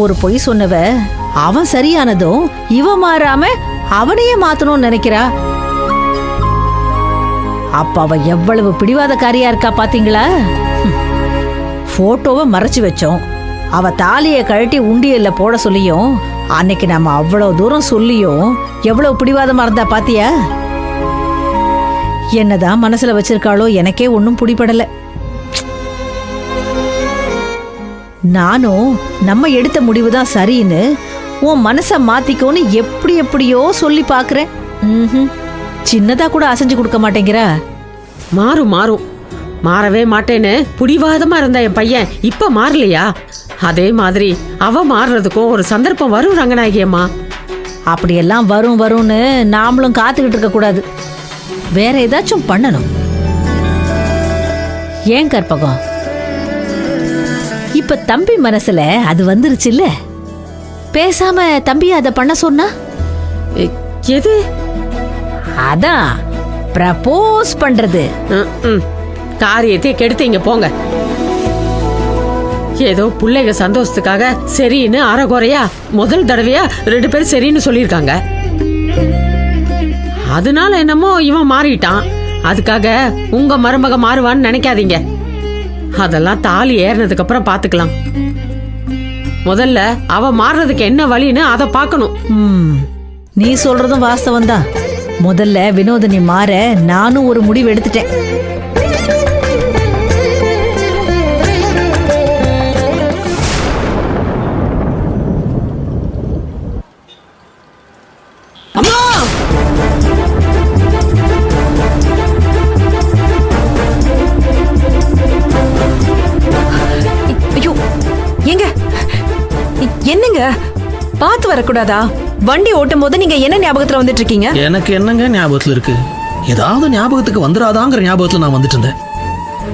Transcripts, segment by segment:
ஒரு பொய் சொன்னவ அவன் சரியானதும் இவ மாறாம அவனையே மாத்தணும்னு நினைக்கிறா. அப்ப அவ எவ்வளவு பிடிவாதக்காரியா இருக்கா பாத்தீங்களா? போட்டோவை மறைச்சு வச்சோம். அவ தாலியை கழட்டி உண்டியல்ல போட சொல்லியும் அன்னைக்கு நம்ம அவ்வளவு தூரம் சொல்லியும் எவ்வளவு பிடிவாதமா இருந்தா பாத்தியா? என்னதான் மனசுல வச்சிருக்காளோ எனக்கே ஒன்னும் பிடிபடல. நானும் நம்ம எடுத்த முடிவுதான் சரின்னு உன் மனச மாத்திக்கோன்னு எப்படியோ சொல்லி பாக்குறேன். சின்னதா கூட அசைஞ்சு கொடுக்க மாட்டேங்கிறா. மாறும் மாறவே மாட்டேன்னு பிடிவாதமா இருந்த என் பையன் இப்ப மாறலையா? அதே மாதிரி அவ மாறுறதுக்கும் ஒரு சந்தர்ப்பம் வரும் ரங்கநாயகியம்மா. அப்படியெல்லாம் வரும்னு நாமளும் காத்துக்கிட்டு இருக்க கூடாது. வேற ஏதாச்சும் பண்ணணும். ஏன் கற்பகம், இப்ப தம்பி மனசுல அது வந்துருச்சுல்ல, பேசாம தம்பி அத பண்ண சொன்னா? எது? அதான் ப்ரப்போஸ் பண்றது. காரியத்தை கெடுத்தீங்க போங்க. ஏதோ பிள்ளைங்க சந்தோஷத்துக்காக சரின்னு அறகுறையா முதல் தடவையா 2 பேரும் சரின்னு சொல்லியிருக்காங்க. அதனால என்னமோ இவன் மாறிட்டான். அதுக்காக உங்க மருமக மாறுவான்னு நினைக்காதீங்க. அதெல்லாம் தாலி ஏறினதுக்கு அப்புறம் பாத்துக்கலாம். முதல்ல அவ மாறுறதுக்கு என்ன வழின்னு அதை பார்க்கணும். நீ சொல்றதும் வாஸ்தவம் தான். முதல்ல வினோதினி மாற நானும் ஒரு முடிவு எடுத்துட்டேன். என்னங்க பாத்து வரக்கூடாதா? வண்டி ஓட்டும் போது நீங்க என்ன ஞாபகத்துல வந்துட்டு இருக்கீங்க? எனக்கு என்னங்க ஞாபகத்துல இருக்கு? ஏதாவது ஞாபகத்துக்கு வந்துடாதாங்கிற ஞாபகத்துல நான் வந்துட்டு இருந்தேன்.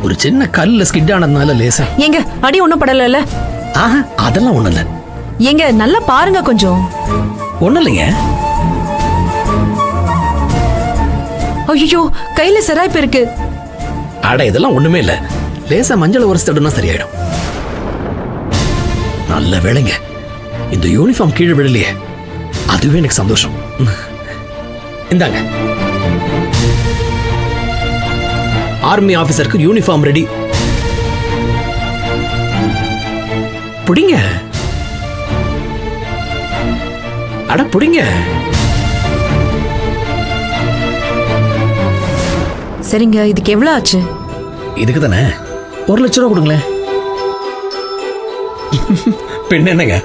ஒரு சின்ன கல்ல ஸ்கிட் ஆனதுனால லேசா. எங்க அடி ஒண்ணும் படல? ஆஹா, அதெல்லாம் ஒண்ணு இல்ல. எங்க நல்லா பாருங்க கொஞ்சம். ஒண்ணு இல்லைங்க. ஐயோ, கையில சிராய்ப்பு இருக்கு. அட, இதெல்லாம் ஒண்ணுமே இல்ல. லேசா மஞ்சள் உரசிட்டோம்னா சரியாயிடும். நல்ல வேளைங்க, இந்த யூனிஃபார்ம் கீழே விடலையே, அதுவே எனக்கு சந்தோஷம். இந்தாங்க, ஆர்மி ஆபீசருக்கு யூனிஃபார்ம் ரெடி. புடிங்க, அட புடிங்க. சரிங்க, இதுக்கு எவ்வளவு ஆச்சு? இதுக்கு தானே 1 லட்சம் ரூபா கொடுங்களேன். பின்ன என்னங்க,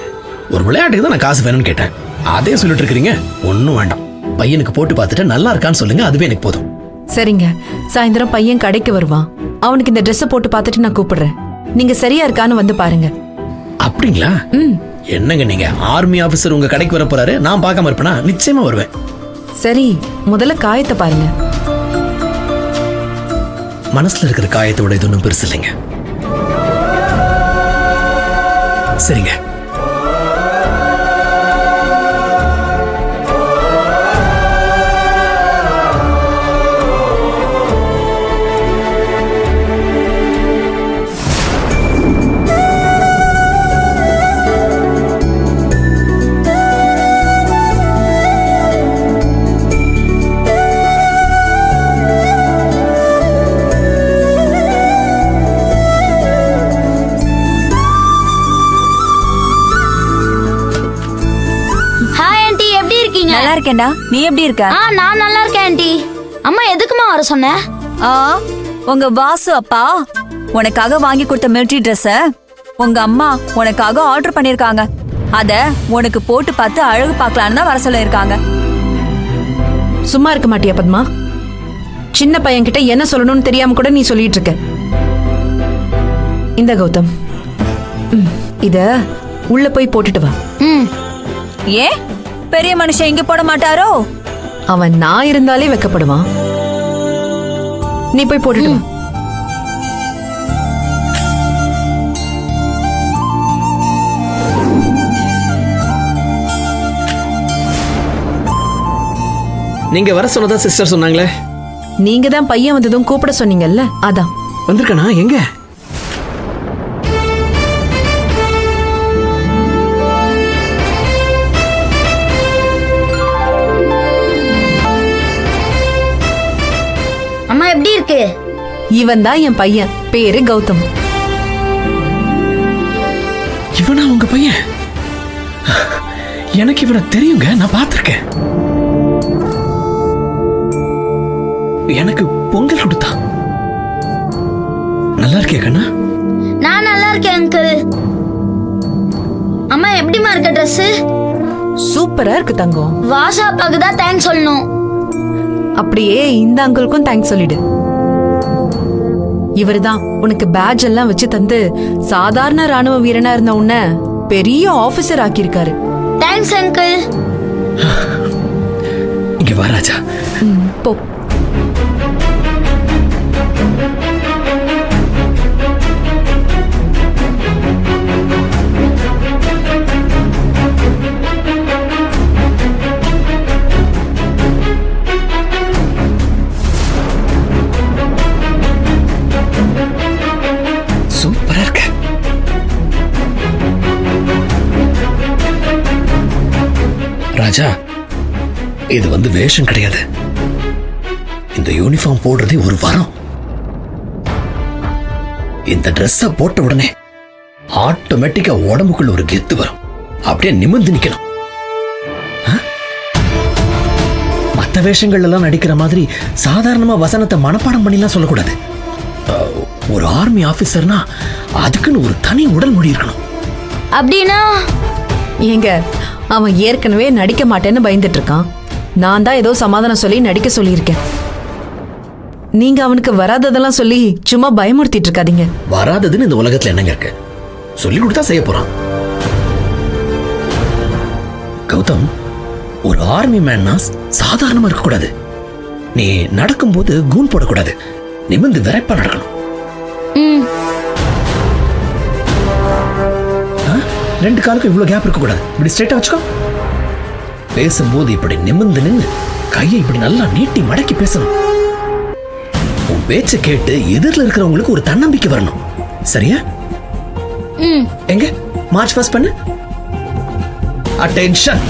ஒரு விளையாட்டுக்கு தான் நான் காசு வேணும்னு கேட்டேன். அதே சொல்லிட்டு இருக்கீங்க. ஒன்னும் வேண்டாம், பையனுக்கு போட்டு பார்த்துட்டு நல்லா இருக்கான்னு சொல்லுங்க, அதுவே எனக்கு போதும். சரிங்க, சாயந்தரம் பையன் கடைக்கு வருவான். அவனுக்கு இந்த ட்ரெஸ் போட்டு பார்த்துட்டு நான் கூப்பிடுறேன். நீங்க சரியா இருக்கான்னு வந்து பாருங்க. அப்படிங்களா? என்னங்க நீங்க, ஆர்மி ஆபீசர் உங்க கடைக்கு வர போறாரு, நான் பார்க்காம இருப்பேனா? நிச்சயமா வருவேன். சரி, முதல்ல காயத்தை பாருங்க. மனசுல இருக்கிற காயத்தை விட இது ஒன்றும் பெருசு இல்லைங்க. சரிங்க. நல்லா இருக்கேன்டா, நீ எப்படி இருக்க? நான் நல்லா இருக்கேன் ஆண்டி. அம்மா எதுக்குமா வர சொன்ன? உங்க வாசு அப்பா உனக்காக வாங்கி கொடுத்த மிலிட்டரி ட்ரெஸ்ஸ உங்க அம்மா உனக்காக ஆர்டர் பண்ணிருக்காங்க. அத உனக்கு போட்டு பார்த்து அழகு பார்க்கலான்னு தான் வர சொல்லிருக்காங்க. சும்மா இருக்க மாட்டியா பத்மா? சின்ன பையன் கிட்ட என்ன சொல்லணும்னு தெரியாம கூட நீ சொல்லிட்டு இருக்க. இந்த கௌதம், இத உள்ள போய் போட்டுட்டு வா. ஏன் பெரிய மனுஷன் இங்க போட மாட்டாரோ? அவன் நான் இருந்தாலே வெக்கப்படுவான். நீ போய் போட்டுட்டு வா. நீங்க வர சொன்னதா சிஸ்டர் சொன்னாங்களே? நீங்க தான் பையன் வந்ததும் கூப்பிட சொன்னீங்கல்ல, அதான். வந்திருக்கனா? எங்க? இவன் தான் என் பையன், பேரு கௌதம். இவனா உங்க பையன்? எனக்கு இவனை தெரியுங்க, நான் பார்த்திருக்கேன். எனக்கு பொங்கல் கொடுத்தான். நல்லா இருக்கே கண்ணா? நான் நல்லா இருக்கேன் அங்கிள். அம்மா எப்படிமா இருக்க ட்ரெஸ்? சூப்பரா இருக்கு தங்கம். வாசு அப்பாக்கு தான் தேங்க்ஸ் சொல்லணும். அப்படியே இந்த அங்கிளுக்கும் தேங்க்ஸ் சொல்லிடு. இவருதான் உனக்கு பேட்ஜ் எல்லாம் வச்சு தந்து சாதாரண ராணுவ வீரனா இருந்த உன்னை பெரிய ஆபீசர் ஆக்கியிருக்காரு. Thanks uncle. இங்க வா ராஜா. போ. சூப்பரா இருக்க. ராஜா, இது வேஷம் கிடையாது. இந்த யூனிஃபார்ம் போடுறதே ஒரு வரம். இந்த ட்ரெஸ்ஸ போட்ட உடனே ஆட்டோமேட்டிக்கா உடம்புக்குள்ள ஒரு கெத்து வரும். அப்படியே நிமிர்ந்து நிக்கணும். மற்ற வேஷங்கள் எல்லாம் நடிக்கிற மாதிரி சாதாரணமா வசனத்தை மனப்பாடம் பண்ணிலாம் சொல்லக்கூடாது. ஒரு ஆர்மி ஆபீசர்னா அதுக்குன்னு ஒரு தனி உடல் மொழி இருக்கணும். அப்படின்னா ஏங்க, அவன் ஏற்கனவே நடிக்க மாட்டேன்னு பயந்துட்டு இருக்கான். நான் தான் ஏதோ சமாதானம் சொல்லி நடிக்க சொல்லியிருக்கேன். நீங்க அவனுக்கு வராததெல்லாம் சொல்லி சும்மா பயமுறுத்திட்டு இருக்காதீங்க. வராததுன்னு இந்த உலகத்துல என்னங்க இருக்கு? சொல்லி கொடுத்தா செய்ய போறான். கௌதம், ஒரு ஆர்மி மேன்னா சாதாரணமா இருக்க கூடாது. நீ நடக்கும்போது கூன் போடக்கூடாது. நிமிர்ந்து விரைப்பா நடக்கணும். ரெண்டு காலுக்கும் இவ்வளவு கேப் இருக்க கூடாது. இப்படி ஸ்ட்ரைட்டா வச்சுக்கோ. பேசும்போது இப்படி நிமிர்ந்து நின்னு கையை இப்படி நல்லா நீட்டி மடக்கி பேசணும். உன் பேச்ச கேட்டு எதிரில் இருக்கிறவங்களுக்கு ஒரு தன்னம்பிக்கை வரணும். சரியா? எங்க மார்ச் பாஸ்ட் பண்ணு. அட்டென்ஷன்.